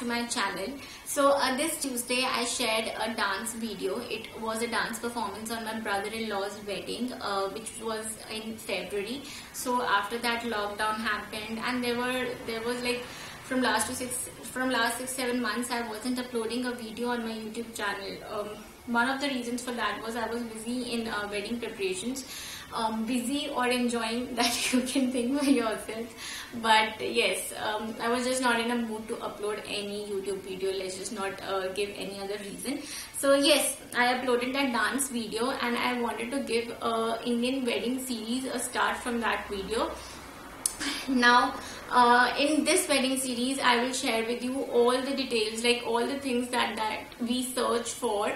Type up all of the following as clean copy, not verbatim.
to my channel. So this Tuesday I shared a dance video. It was a dance performance on my brother-in-law's wedding, which was in February. So after that lockdown happened, and there was like from last 6-7 months I wasn't uploading a video on my YouTube channel. One of the reasons for that was I was busy in wedding preparations. Busy or enjoying, that you can think for yourself, but yes, I was just not in a mood to upload any YouTube video. Let's just not give any other reason. So yes, I uploaded that dance video and I wanted to give Indian wedding series a start from that video. Now in this wedding series I will share with you all the details, like all the things that we search for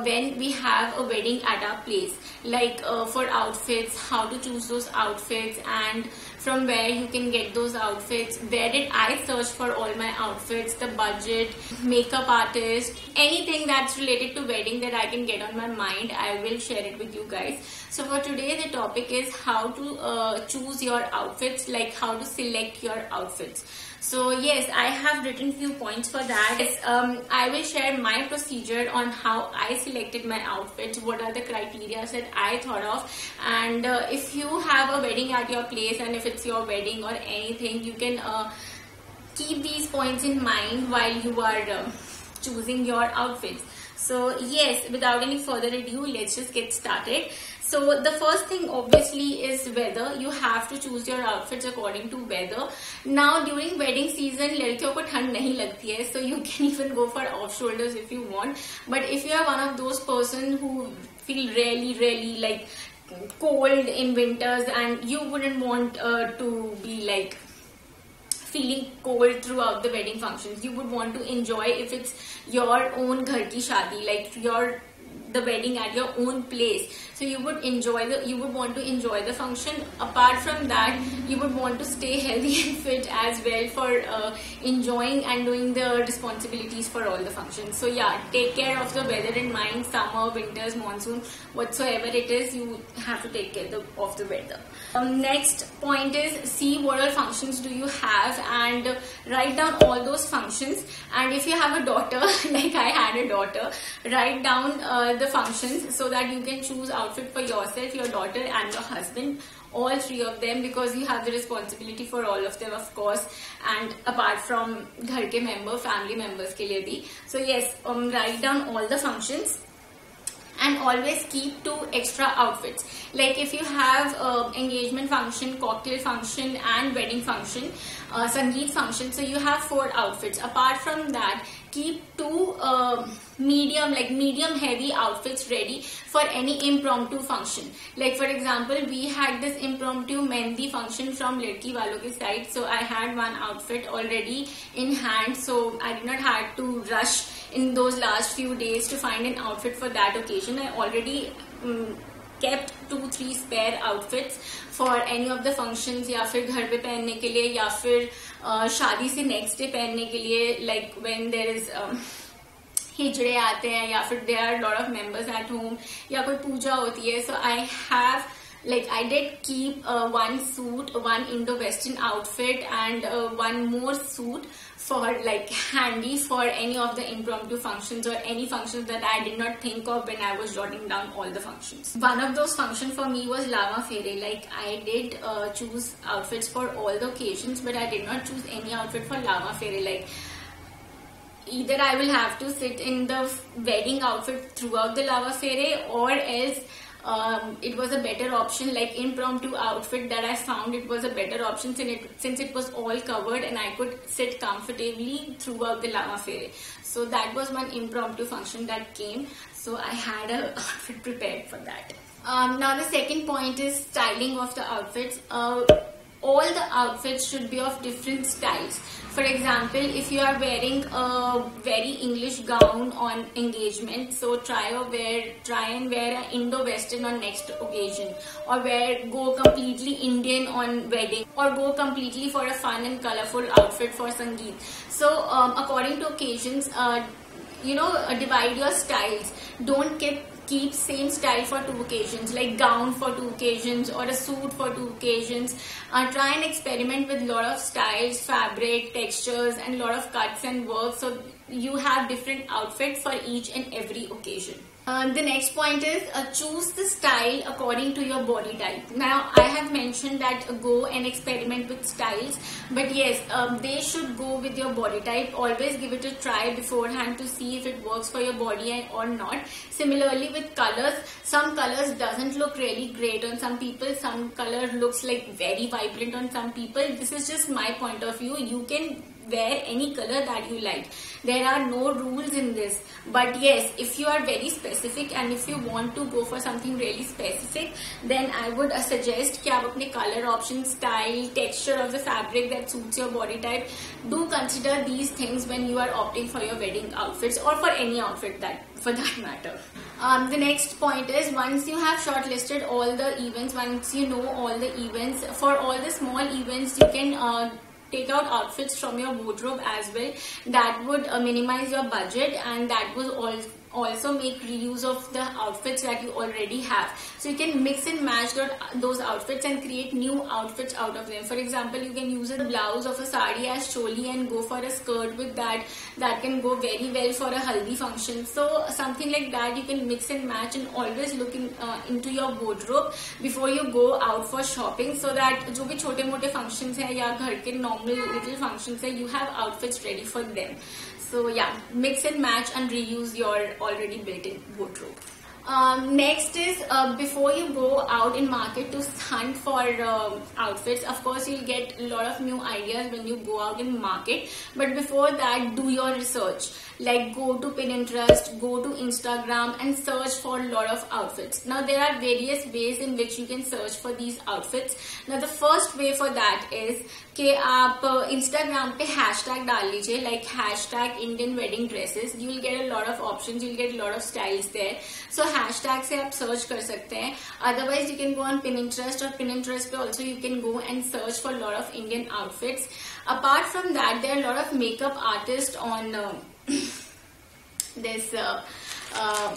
when we have a wedding at our place, like for outfits, how to choose those outfits, and from where you can get those outfits, where did I search for all my outfits, the budget, makeup artist, anything that's related to wedding that I can get on my mind, I will share it with you guys. So for today the topic is how to choose your outfits, like how to select your outfits. So yes, I have written few points for that. Yes, I will share my procedure on how I selected my outfits, what are the criteria that I thought of, and if you have a wedding at your place and if it's your wedding or anything, you can keep these points in mind while you are choosing your outfits. So yes, without any further ado, let's just get started. So the first thing obviously is weather. You have to choose your outfits according to weather. Now during wedding season, लड़कियों को ठंड नहीं लगती है, so you can even go for off shoulders if you want. But if you are one of those person who feel really like cold in winters and you wouldn't want to be like feeling cold throughout the wedding functions, you would want to enjoy if it's your own ghar ki shadi, like the wedding at your own place, so you would want to enjoy the function. Apart from that, you would want to stay healthy and fit as well for enjoying and doing the responsibilities for all the functions. So yeah, take care of the weather in mind. Summer, winters, monsoon, whatsoever it is, you have to take care of the weather. Next point is see what all functions do you have and write down all those functions. And if you have a daughter, like I had a daughter, write down the functions so that you can choose outfit for yourself, your daughter and your husband, all three of them, because you have the responsibility for all of them, of course, and apart from ghar ke family members ke liye bhi. So yes, write down all the functions and always keep 2 extra outfits. Like if you have engagement function, cocktail function and wedding function, sangeet function, so you have 4 outfits. Apart from that, keep 2 medium heavy outfits ready for any impromptu function. Like for example, we had this impromptu mehndi function from ladki walon ke side, so I had one outfit already in hand, so I did not have to rush in those last few days to find an outfit for that occasion. I already kept 2-3 spare outfits for any of the functions, या फिर घर पे पहनने के लिए, या फिर शादी से next day पहनने के लिए, like when there is हिजड़े आते हैं या फिर there are a lot of members at home या कोई पूजा होती है. So I did keep one suit, one Indo-Western outfit and one more suit for like handy for any of the impromptu functions or any functions that I did not think of when I was jotting down all the functions. One of those functions for me was Lava Fere. Like I did choose outfits for all the occasions, but I did not choose any outfit for Lava Fere. Like either I will have to sit in the wedding outfit throughout the Lava Fere, or else it was a better option, like impromptu outfit that I found it was a better option since it was all covered and I could sit comfortably throughout the Lava Fere. So that was one impromptu function that came, so I had an outfit prepared for that. Now the second point is styling of the outfits. All the outfits should be of different styles. For example, if you are wearing a very English gown on engagement, so try and wear an Indo-Western on next occasion, or go completely Indian on wedding, or go completely for a fun and colorful outfit for Sangeet. So according to occasions, divide your styles. Don't keep keep same style for two occasions, like gown for two occasions or a suit for two occasions. Try and experiment with a lot of styles, fabric, textures, and a lot of cuts and work, so you have different outfits for each and every occasion. The next point is choose the style according to your body type. Now, I have mentioned that go and experiment with styles, but yes, they should go with your body type. Always give it a try beforehand to see if it works for your body or not. Similarly with colors, some colors doesn't look really great on some people, some color looks like very vibrant on some people. This is just my point of view. You can wear any color that you like. There are no rules in this, but yes, if you are very specific and if you want to go for something really specific, then I would suggest कि आप अपने color option, style, texture of the fabric that suits your body type, do consider these things when you are opting for your wedding outfits or for any outfit that for that matter. The next point is, once you have shortlisted all the events, once you know all the events, for all the small events, you can take out outfits from your wardrobe as well. That would minimize your budget, and that would also make reuse of the outfits that you already have. So you can mix and match those outfits and create new outfits out of them. For example, you can use a blouse of a sari as choli and go for a skirt with that. That can go very well for a haldi function. So something like that you can mix and match, and always look into your wardrobe before you go out for shopping, so that जो भी छोटे मोटे functions हैं या घर के normal little functions हैं, you have outfits ready for them. So yeah, mix and match and reuse your already built-in wardrobe. Next is before you go out in market to hunt for outfits, of course you'll get a lot of new ideas when you go out in market, but before that, do your research. Like go to Pinterest, go to Instagram and search for a lot of outfits. Now there are various ways in which you can search for these outfits. Now the first way for that is कि आप Instagram पे hashtag डाल लीजिए, like hashtag Indian wedding dresses. You will get a lot of options, you will get a lot of styles there. So hashtag से आप search कर सकते हैं. Otherwise you can go on Pinterest, और Pinterest पे also you can go and search for a lot of Indian outfits. Apart from that, there are a lot of makeup artists on this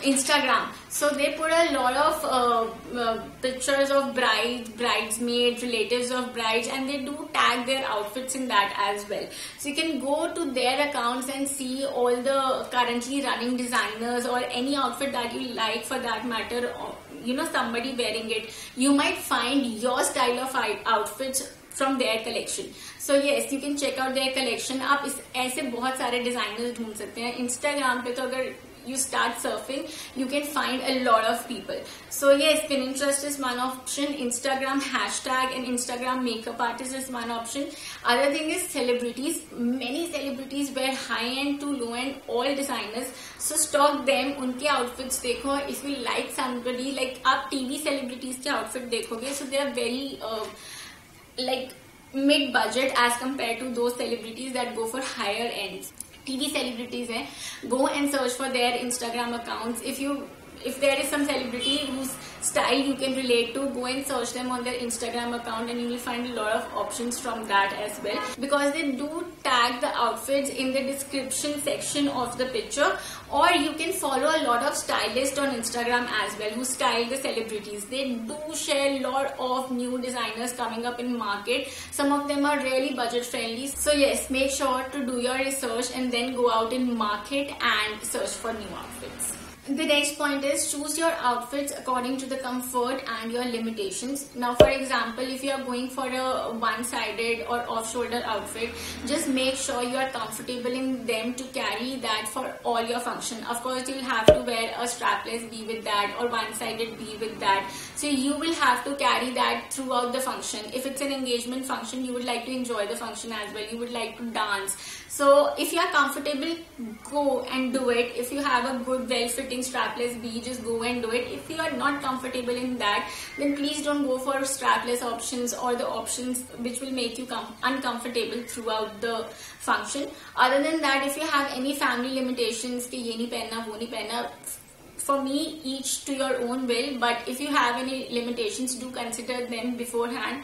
Instagram. So they put a lot of pictures of brides, bridesmaids, relatives of brides, and they do tag their outfits in that as well. So you can go to their accounts and see all the currently running designers or any outfit that you like for that matter, or, you know, somebody wearing it. You might find your style of outfits from their collection. So yes, you can check out their collection. आप ऐसे बहुत सारे designers ढूंढ सकते हैं. Instagram पे तो अगर you start surfing, you can find a lot of people. So yes, Pinterest is one option, Instagram hashtag and Instagram makeup artist is one option. Other thing is celebrities. Many celebrities wear high-end to low-end, all designers. So stalk them, उनके outfits देखो. If you like somebody, like आप TV celebrities के outfit देखोगे, so they are very like mid-budget as compared to those celebrities that go for higher ends. TV celebrities हैं, go and search for their Instagram accounts. If there is some celebrity whose style you can relate to, go and search them on their Instagram account, and you will find a lot of options from that as well, because they do tag the outfits in the description section of the picture. Or you can follow a lot of stylists on Instagram as well who style the celebrities. They do share a lot of new designers coming up in market. Some of them are really budget friendly. So yes, make sure to do your research and then go out in market and search for new outfits. The next point is choose your outfits according to the comfort and your limitations. Now, for example, if you are going for a one-sided or off-shoulder outfit, just make sure you are comfortable in them to carry that for all your function. Of course, you will have to wear a strapless B with that or one-sided B with that. So you will have to carry that throughout the function. If it's an engagement function, you would like to enjoy the function as well. You would like to dance. So if you are comfortable, go and do it. If you have a good well-fitting strapless B, just go and do it. If you are not comfortable in that, then please don't go for strapless options or the options which will make you uncomfortable throughout the function. Other than that, if you have any family limitations कि ये नहीं पहनना वो नहीं पहनना, for me, each to your own will, but if you have any limitations, do consider them beforehand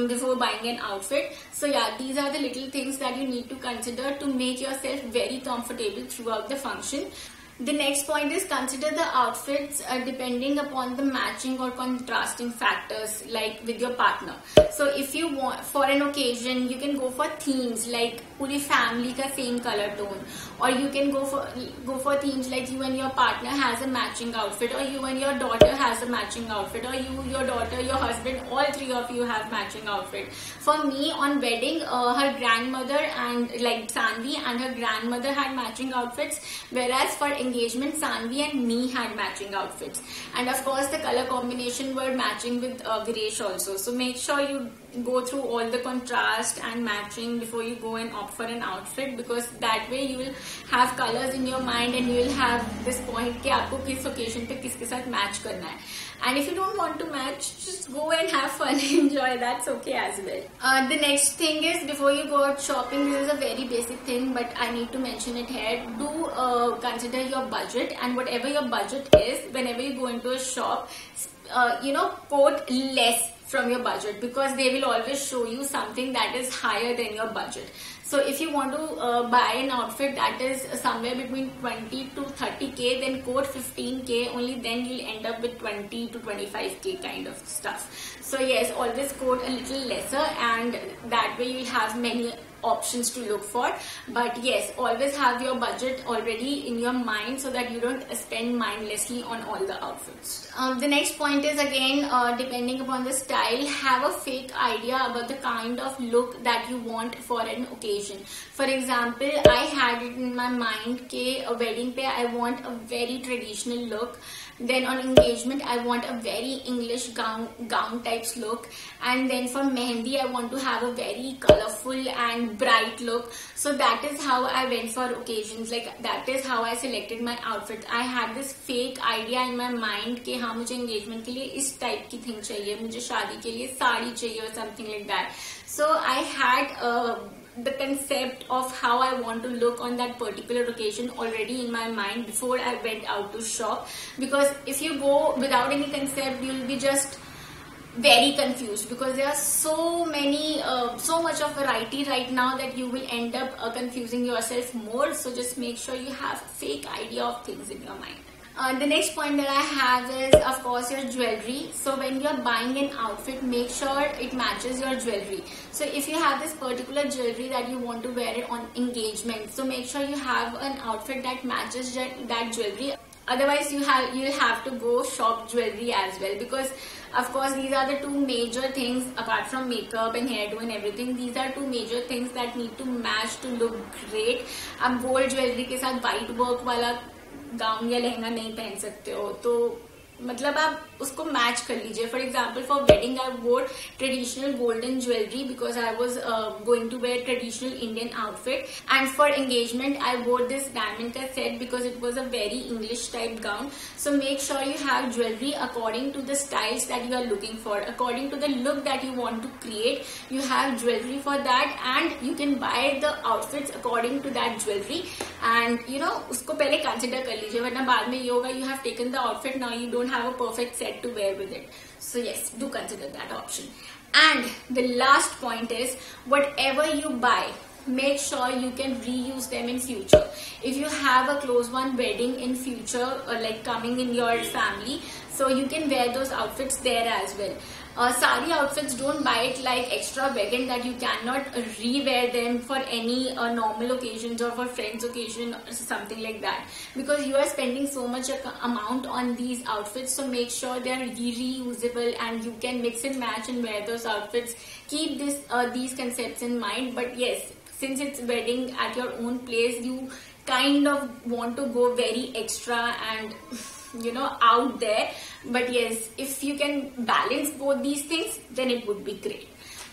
before buying an outfit. So yeah, these are the little things that you need to consider to make yourself very comfortable throughout the function. The next point is consider the outfits depending upon the matching or contrasting factors like with your partner. So if you want for an occasion, you can go for themes like पूरी family का same color tone, or you can go for themes like you and your partner has a matching outfit, or you and your daughter has a matching outfit, or you, your daughter, your husband, all three of you have matching outfit. For me on wedding, her grandmother and like Sanvi and her grandmother had matching outfits, whereas for engagement Sanvi and me had matching outfits, and of course the color combination were matching with Viresh also. So make sure you go through all the contrast and matching before you go and opt for an outfit, because that way you will have colors in your mind and you will have this point कि आपको किस occasion पे किसके साथ match करना है. And if you don't want to match, just go and have fun, enjoy, that's okay as well. The next thing is, before you go out shopping, this is a very basic thing but I need to mention it here. Do consider your budget, and whatever your budget is, whenever you go into a shop, quote less from your budget, because they will always show you something that is higher than your budget. So if you want to buy an outfit that is somewhere between 20 to 30k, then quote 15k, only then you'll end up with 20 to 25k kind of stuff. So yes, always quote a little lesser, and that way you'll have many options to look for. But yes, always have your budget already in your mind so that you don't spend mindlessly on all the outfits. The next point is again, depending upon the style, have a fake idea about the kind of look that you want for an occasion. For example, I had it in my mind that a wedding pe I want a very traditional look, then on engagement I want a very English gown types look, and then for mehendi I want to have a very colorful and bright look. So that is how I went for occasions, like that is how I selected my outfit. I had this fake idea in my mind कि हाँ मुझे engagement के लिए इस type की thing चाहिए, मुझे शादी के लिए साड़ी चाहिए or something like that. So I had the concept of how I want to look on that particular occasion already in my mind before I went out to shop, because if you go without any concept, you'll be just very confused, because there are so much of variety right now that you will end up confusing yourself more. So just make sure you have a fake idea of things in your mind. The next point that I have is, of course, your jewelry. So when you're buying an outfit, make sure it matches your jewelry. So if you have this particular jewelry that you want to wear it on engagement, so make sure you have an outfit that matches that jewelry. Otherwise, you'll have to go shop jewelry as well, because of course these are the two major things apart from makeup and hairdo and everything. These are two major things that need to match to look great. आप gold jewelry के साथ white work वाला gown या लहंगा नहीं पहन सकते हो, तो मतलब आप उसको मैच कर लीजिए. For example for wedding I wore traditional golden jewellery because I was going to wear traditional Indian outfit, and for engagement I wore this diamond का set because it was a very English type gown. So make sure you have jewellery according to the styles that you are looking for, according to the look that you want to create. You have jewellery for that and you can buy the outfits according to that jewellery, and उसको पहले consider कर लीजिए, वरना बाद में ये होगा you have taken the outfit, now you don't have a perfect set to wear with it. So yes, do consider that option. And the last point is, whatever you buy, make sure you can reuse them in future. If you have a close one wedding in future, like coming in your family, so you can wear those outfits there as well. Sari outfits, don't buy it like extravagant that you cannot re-wear them for any normal occasions or for friends occasion or something like that, because you are spending so much amount on these outfits. So make sure they are reusable and you can mix and match and wear those outfits. Keep these concepts in mind. But yes, since it's wedding at your own place, you kind of want to go very extra and out there. But yes, if you can balance both these things, then it would be great.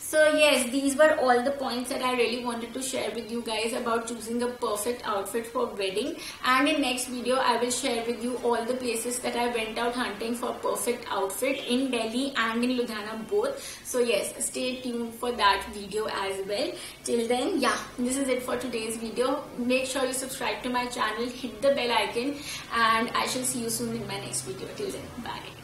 So yes, these were all the points that I really wanted to share with you guys about choosing a perfect outfit for wedding. And in next video, I will share with you all the places that I went out hunting for perfect outfit in Delhi and in Ludhiana both. So yes, stay tuned for that video as well. Till then, yeah, this is it for today's video. Make sure you subscribe to my channel, hit the bell icon, and I shall see you soon in my next video. Till then, bye.